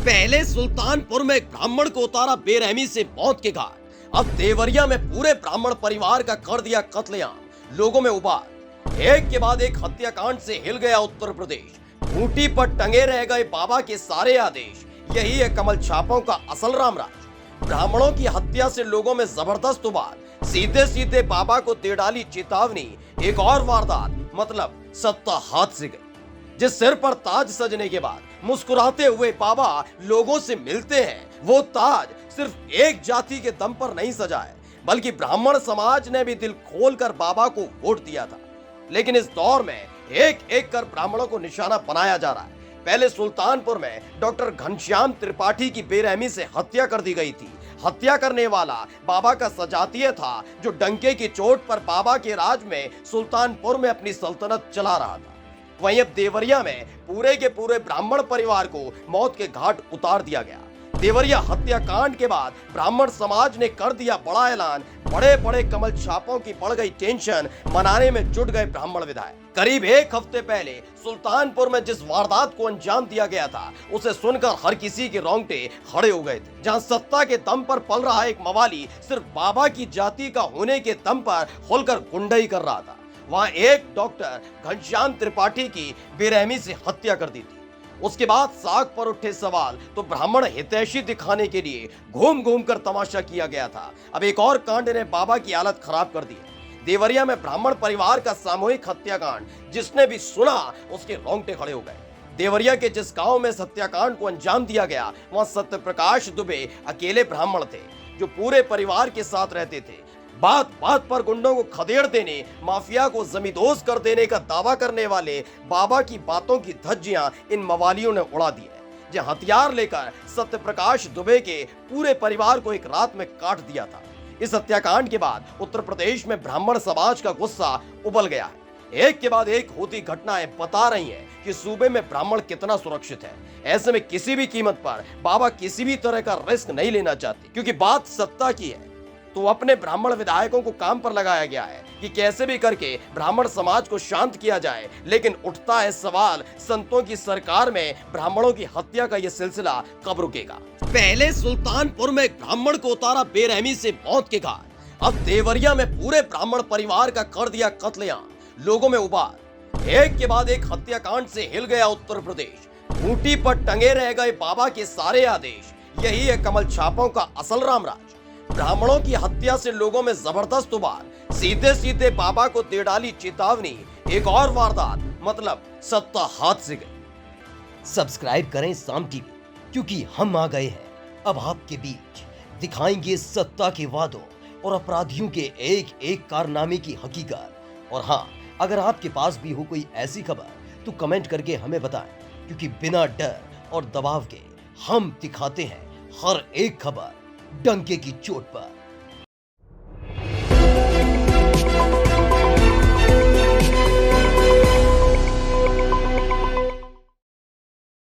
पहले सुल्तानपुर में एक ब्राह्मण को उतारा बेरहमी से मौत के घाट। अब देवरिया में पूरे ब्राह्मण परिवार का कर दिया कत्लेआम। लोगों में उबाल। एक के बाद एक हत्याकांड से हिल गया उत्तर प्रदेश। खूंटी पर टंगे रह गए बाबा के सारे आदेश। यही है कमल छापों का असल रामराज। ब्राह्मणों की हत्या से लोगों में जबरदस्त उबाल। सीधे सीधे बाबा को दे डाली चेतावनी। एक और वारदात, मतलब सत्ता हाथ से गई। जिस सिर पर ताज सजने के बाद मुस्कुराते हुए बाबा लोगों से मिलते हैं, वो ताज सिर्फ एक जाति के दम पर नहीं सजा है, बल्कि ब्राह्मण समाज ने भी दिल खोलकर बाबा को वोट दिया था। लेकिन इस दौर में एक एक कर ब्राह्मणों को निशाना बनाया जा रहा है। पहले सुल्तानपुर में डॉक्टर घनश्याम त्रिपाठी की बेरहमी से हत्या कर दी गई थी। हत्या करने वाला बाबा का सजातीय था, जो डंके की चोट पर बाबा के राज में सुल्तानपुर में अपनी सल्तनत चला रहा था। वहीं अब देवरिया में पूरे के पूरे ब्राह्मण परिवार को मौत के घाट उतार दिया गया। देवरिया हत्याकांड के बाद ब्राह्मण समाज ने कर दिया बड़ा ऐलान। बड़े बड़े कमल छापों की बढ़ गई टेंशन मनाने में जुट गए ब्राह्मण विधायक। करीब एक हफ्ते पहले सुल्तानपुर में जिस वारदात को अंजाम दिया गया था, उसे सुनकर हर किसी के रोंगटे खड़े हो गए थे। जहां सत्ता के दम पर पल रहा एक मवाली सिर्फ बाबा की जाति का होने के दम पर खुलकर गुंडाई कर रहा था, वहां एक डॉक्टर घनश्याम त्रिपाठी की बेरहमी से हत्या कर दी थी। उसके बाद साग पर उठे सवाल तो ब्राह्मण हितैषी दिखाने के लिए घूम घूम कर तमाशा किया गया था। अब एक और कांड ने बाबा की हालत खराब कर दी है। देवरिया में ब्राह्मण परिवार का सामूहिक हत्याकांड, जिसने भी सुना उसके रोंगटे खड़े हो गए। देवरिया के जिस गांव में हत्याकांड को अंजाम दिया गया, वहां सत्यप्रकाश दुबे अकेले ब्राह्मण थे, जो पूरे परिवार के साथ रहते थे। बात बात पर गुंडों को खदेड़ देने, माफिया को जमींदोज कर देने का दावा करने वाले बाबा की बातों की धज्जियां इन मवालियों ने उड़ा दी है, जो हथियार लेकर सत्यप्रकाश दुबे के पूरे परिवार को एक रात में काट दिया था। इस हत्याकांड के बाद उत्तर प्रदेश में ब्राह्मण समाज का गुस्सा उबल गया है। एक के बाद एक होती घटनाएं बता रही हैं कि सूबे में ब्राह्मण कितना सुरक्षित है। ऐसे में किसी भी कीमत पर बाबा किसी भी तरह का रिस्क नहीं लेना चाहते, क्योंकि बात सत्ता की है। तो अपने ब्राह्मण विधायकों को काम पर लगाया गया है कि कैसे भी करके ब्राह्मण समाज को शांत किया जाए। लेकिन उठता है सवाल, संतों की सरकार में ब्राह्मणों की हत्या का यह सिलसिला कब रुकेगा? पहले सुल्तानपुर में एक ब्राह्मण को उतारा बेरहमी से मौत के घाट। अब देवरिया में पूरे ब्राह्मण परिवार का कर दिया कत्लेआम। लोगों में उबाल। एक के बाद एक हत्याकांड से हिल गया उत्तर प्रदेश। खूंटी पर टंगे रह गए बाबा के सारे आदेश। यही है कमल छापों का असल रामराज। ब्राह्मणों की हत्या से लोगों में जबरदस्त उबाल। सीधे सीधे बाबा को दे डाली चेतावनी। एक और वारदात, मतलब सत्ता हाथ से गई। सब्सक्राइब करें साम टीवी, क्योंकि हम आ गए हैं अब आपके बीच। दिखाएंगे सत्ता के वादों और अपराधियों के एक एक कारनामे की हकीकत। और हाँ, अगर आपके पास भी हो कोई ऐसी खबर तो कमेंट करके हमें बताएं, क्योंकि बिना डर और दबाव के हम दिखाते हैं हर एक खबर डंके की चोट पर।